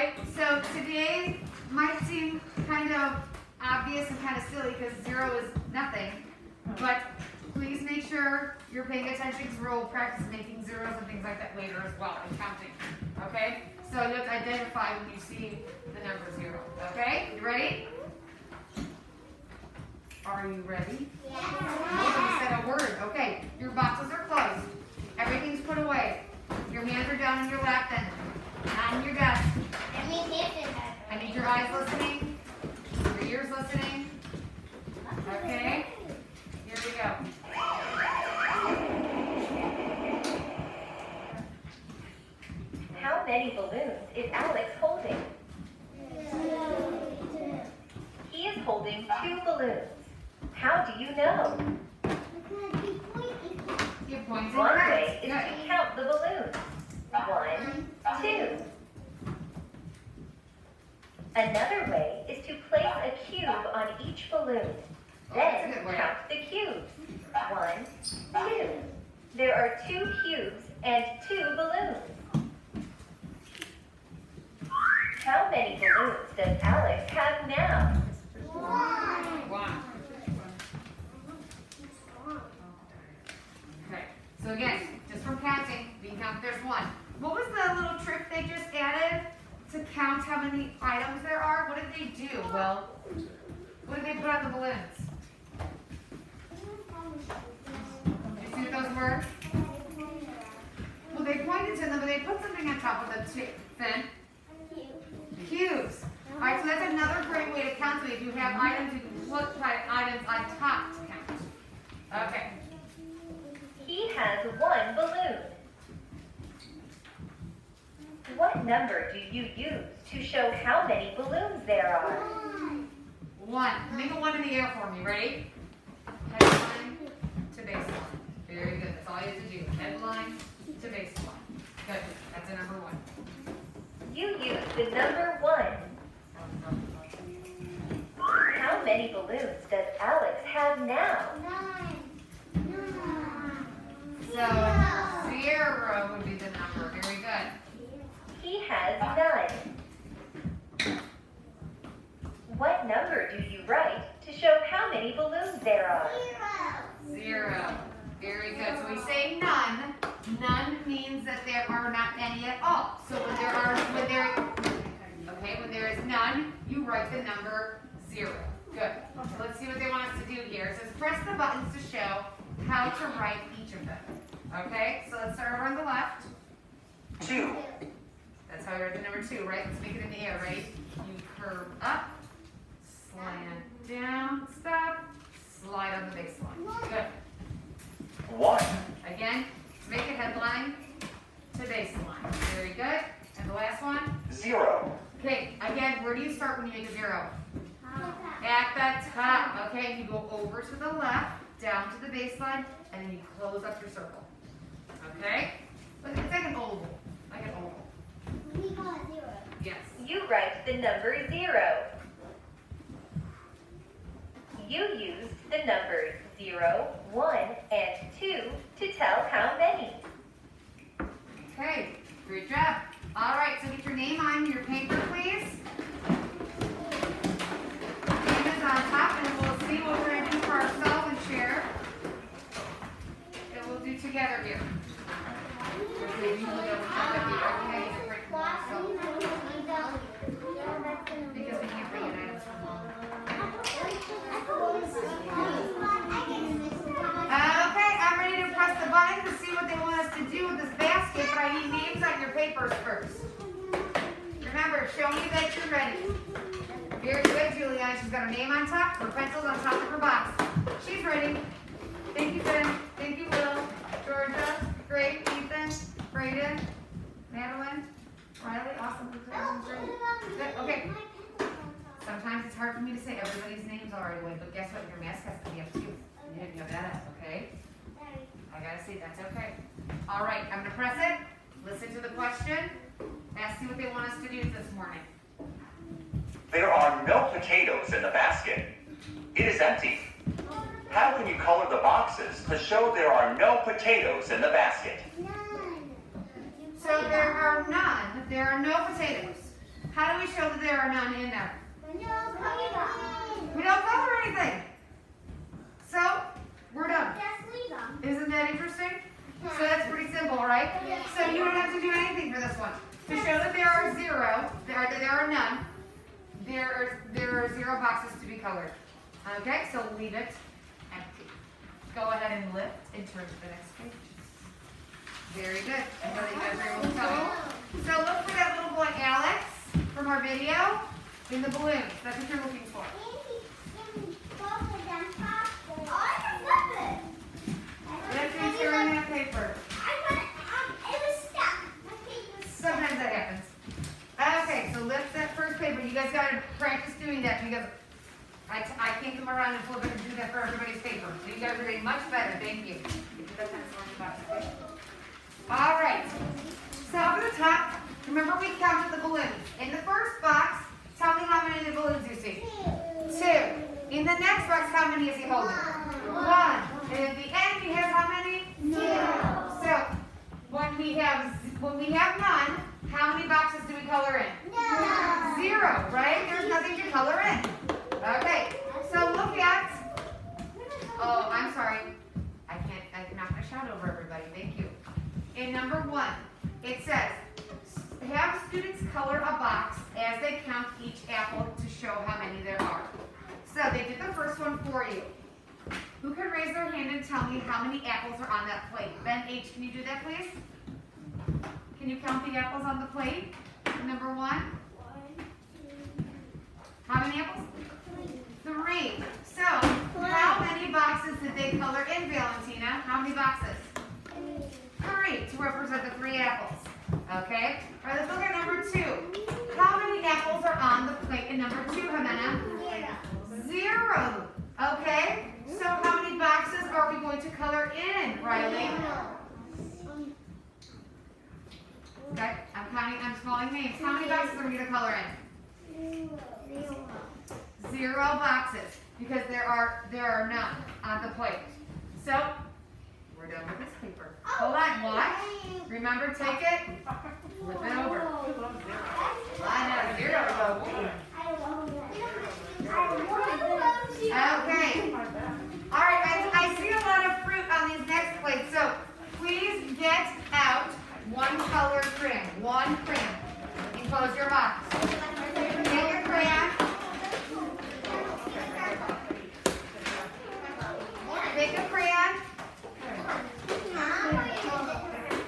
right, so today might seem kind of obvious and kind of silly because 0 is nothing, but please make sure you're paying attention because we'll practice making zeros and things like that later as well and counting. Okay, so you have to identify when you see the number 0. Okay, you ready? Are you ready? Yeah. You said a word. Okay, your boxes are closed. Everything's put away. Your hands are down in your lap then. Not in your desk. I need your eyes listening. Your ears listening. Okay? Here we go. How many balloons is Alex holding? He is holding 2 balloons. How do you know? You're pointing. One way is to count the balloons. 1, 2. Another way is to place a cube on each balloon. Then count the cubes. 1, 2. There are 2 cubes and 2 balloons. How many balloons does Alex have now? 1. Okay, so again, just from counting, we can count there's 1. What was the little trick they just added to count how many items there are? What did they do? Well, what did they put on the balloons? Did you see what those were? Well, they pointed to them, but they put something on top of them too. Then? Cubes. All right, so that's another great way to count. So if you have items, you can put items on top to count. Okay. He has 1 balloon. What number do you use to show how many balloons there are? 1. Make a 1 in the air for me. Ready? Headline to baseline. Very good. That's all you have to do. Headline to baseline. Good. That's a number 1. You use the number 1. How many balloons does Alex have now? So 0 would be the number. Very good. He has 9. What number do you write to show how many balloons there are? 0. Very good. So we say none. None means that there are not any at all. So when there is none, you write the number 0. Good. So let's see what they want us to do here. It says press the buttons to show how to write each of them. Okay, so let's start over on the left. 2. That's how you write the number 2, right? Let's make it in the air, ready? You curve up, slant down, stop, slide on the baseline. Good. 1. Again, make a headline to baseline. Very good. And the last one? 0. Okay, again, where do you start when you make a 0? At the top. Okay, you go over to the left, down to the baseline, and then you close up your circle. Okay? But it's like an oval. Like an oval. Yes. You write the number 0. You used the numbers 0, 1, and 2 to tell how many. Okay, great job. All right, so get your name on your paper, please. Name is on top, and we'll see what we're going to do for ourselves and share. And we'll do together here. Okay, you can go okay, because we can't bring in items from home. Okay, I'm ready to press the button to see what they want us to do with this basket, but I need names on your papers first. Remember, show me that you're ready. Very good, Juliana. She's got her name on top, her pencils on top of her box. She's ready. Thank you, Ben. Thank you, Will. Georgia. Great. Ethan. Brayden. Madeline. Riley. Awesome. Good. Okay. Sometimes it's hard for me to say everybody's names all right away, but guess what? Your mask has to be up too. You have to have that up, okay? I gotta see, that's okay. All right, I'm gonna press it. Listen to the question. Let's see what they want us to do this morning. There are no potatoes in the basket. It is empty. How can you color the boxes to show there are no potatoes in the basket? So there are none. There are no potatoes. How do we show that there are none in there? We don't color anything. So, we're done. Isn't that interesting? So that's pretty simple, right? So you don't have to do anything for this one. To show that there are zero, there are none, there are 0 boxes to be colored. Okay, so leave it empty. Go ahead and lift and turn to the next page. Very good. I know that you guys are able to tell. So look for that little boy Alex from our video in the balloons. That's what you're looking for. That's in tearing that paper. Sometimes that happens. Okay, so lift that first paper. You guys got to practice doing that because I can't come around and flip it and do that for everybody's paper. So you guys are doing much better. Thank you. All right. So up at the top, remember we counted the balloons. In the first box, tell me how many of the balloons you see. 2. In the next box, how many is he holding? 1. And at the end, he has how many? 0. So when we have none, how many boxes do we color in? 0, right? There's nothing to color in. Okay. So look at. Oh, I'm sorry. I'm not going to shout over everybody. Thank you. In number 1, it says, have students color a box as they count each apple to show how many there are. So they did the first one for you. Who can raise their hand and tell me how many apples are on that plate? Ben H, can you do that, please? Can you count the apples on the plate? Number 1. How many apples? 3. So, how many boxes did they color in, Valentina? How many boxes? 3 to represent the 3 apples. Okay? All right, let's look at number 2. How many apples are on the plate in number 2, Jimena? 0. Okay? So how many boxes are we going to color in, Riley? Okay, I'm calling names. How many boxes are we going to color in? 0 boxes, because there are none on the plate. So, we're done with this paper. Hold on, watch. Remember, take it, flip it over. I know, 0. Okay. All right, guys, I see a lot of fruit on these next plates, so please get out 1 colored crayon. 1 crayon. And close your box. Take your crayon. Take a crayon.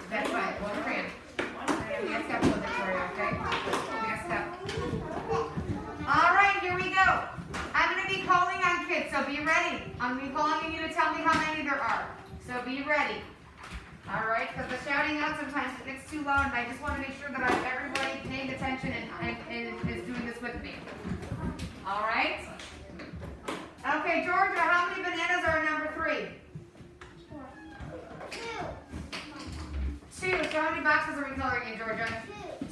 That's right, 1 crayon. Next up with Victoria, okay? Next up. All right, here we go. I'm going to be calling on kids, so be ready. I'm going to be calling on you to tell me how many there are. So be ready. All right, because the shouting out sometimes it gets too loud, and I just want to make sure that everybody paying attention and is doing this with me. All right? Okay, Georgia, how many bananas are in number 3? 2. So how many boxes are we coloring in, Georgia?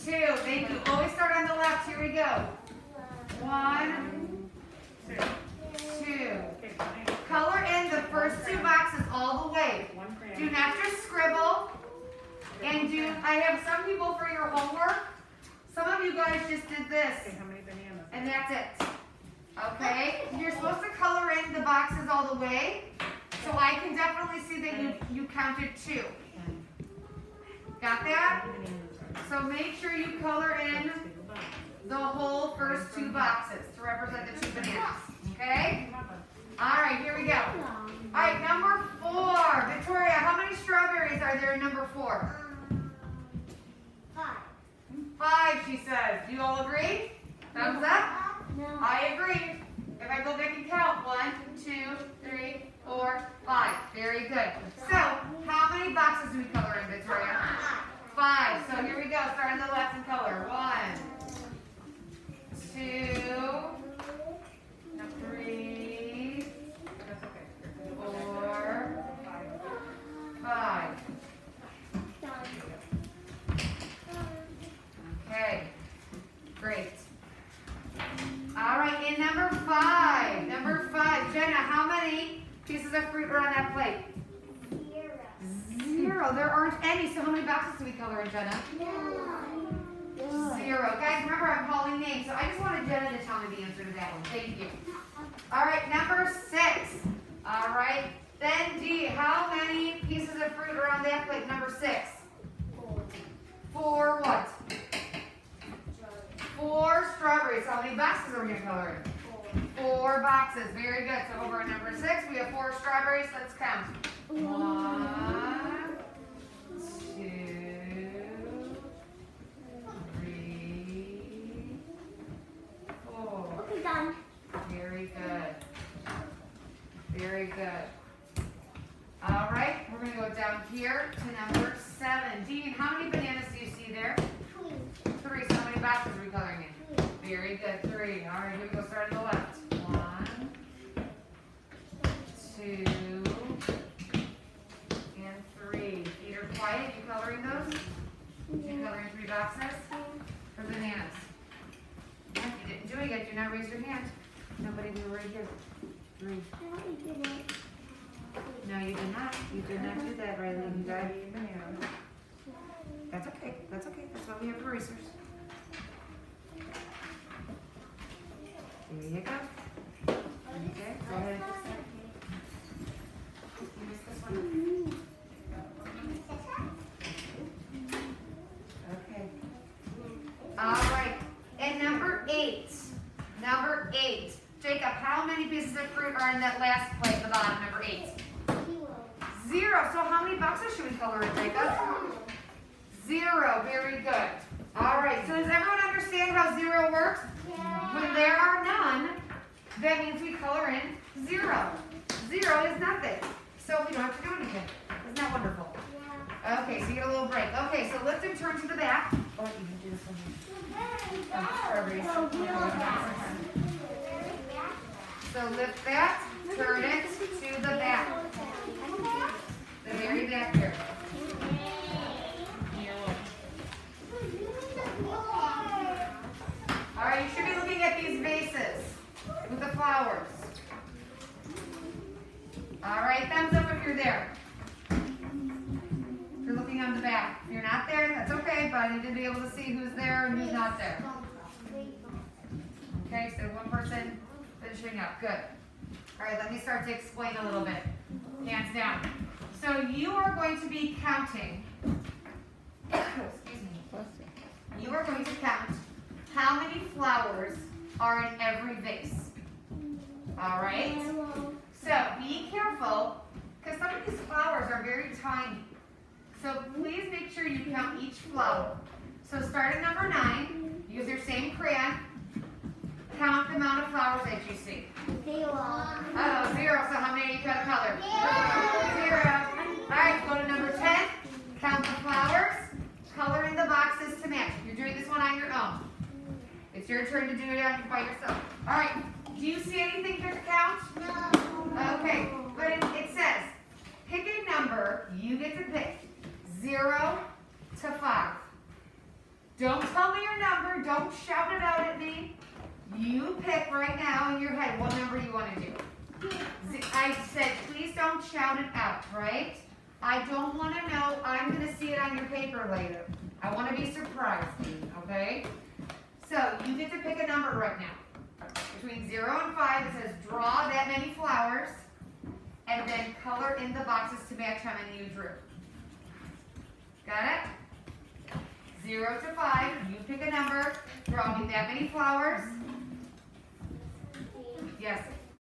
2. Thank you. Always start on the left. Here we go. 1, 2. Color in the first 2 boxes all the way. Do not just scribble. And I have some people for your homework. Some of you guys just did this. And that's it. Okay? You're supposed to color in the boxes all the way. So I can definitely see that you counted 2. Got that? So make sure you color in the whole first 2 boxes to represent the 2 bananas. Okay? All right, here we go. All right, number 4. Victoria, how many strawberries are there in number 4? 5, she says. Do you all agree? Thumbs up? No. I agree. If I go back and count, 1, 2, 3, 4, 5. Very good. So, how many boxes do we color in, Victoria? 5. So here we go. Start on the left and color. 1, 2, 3, 4, 5. Okay. Great. All right, in number 5. Number 5. Jenna, how many pieces of fruit are on that plate? 0. There aren't any. So how many boxes do we color in, Jenna? 0. 0. Guys, remember I'm calling names, so I just wanted Jenna to tell me the answer to that one. Thank you. All right, number 6. All right, then D, how many pieces of fruit are on that plate? Number 6. 4 what? 4 strawberries. How many boxes are we going to color in? 4 boxes. Very good. So over at number 6, we have 4 strawberries. Let's count. 1, 2, 3, 4. Okay, done. Very good. Very good. All right, we're going to go down here to number 7. Dean, how many bananas do you see there? 3. So how many boxes are we coloring in? Very good. 3. All right, here we go. Start on the left. 1, 2, and 3. Peter, quiet. You coloring those? You coloring 3 boxes for bananas? Yeah, you didn't do it yet. Do not raise your hand. Nobody knew right here. 3. No, you did not. You did not do that, Riley. You got to eat your banana. That's okay. That's okay. That's why we have erasers. There you go. Okay, go ahead. You missed this one. Okay. All right. And number 8. Number 8. Jacob, how many pieces of fruit are in that last plate at the bottom, number 8? 0. So how many boxes should we color in, Jacob? 0. Very good. All right. So does everyone understand how 0 works? When there are none, that means we color in 0. 0 is nothing. So we don't have to do anything. Isn't that wonderful? Okay, so you get a little break. Okay, so lift and turn to the back. Oh, you can do this one. Strawberries. So lift that, turn it to the back. The very back here. All right, you should be looking at these vases with the flowers. All right, thumbs up if you're there. If you're looking on the back. If you're not there, that's okay, but I need to be able to see who's there and who's not there. Okay, so one person finishing up. Good. All right, let me start to explain a little bit. Hands down. So you are going to be counting. Excuse me. You are going to count how many flowers are in every vase. All right? So be careful, because some of these flowers are very tiny. So please make sure you count each flower. So start at number 9. Use your same crayon. Count the amount of flowers that you see. 0. Oh, 0. So how many are you got to color? 0. All right, go to number 10. Count the flowers. Color in the boxes to match. You're doing this one on your own. It's your turn to do it by yourself. All right. Do you see anything to count? No. Okay. But it says, pick a number. You get to pick 0 to 5. Don't tell me your number. Don't shout it out at me. You pick right now in your head what number you want to do. I said, please don't shout it out, right? I don't want to know. I'm going to see it on your paper later. I want to be surprised, okay? So you get to pick a number right now. Between 0 and 5, it says draw that many flowers, and then color in the boxes to match how many you drew. Got it? 0 to 5, you pick a number, draw me that many flowers. Yes.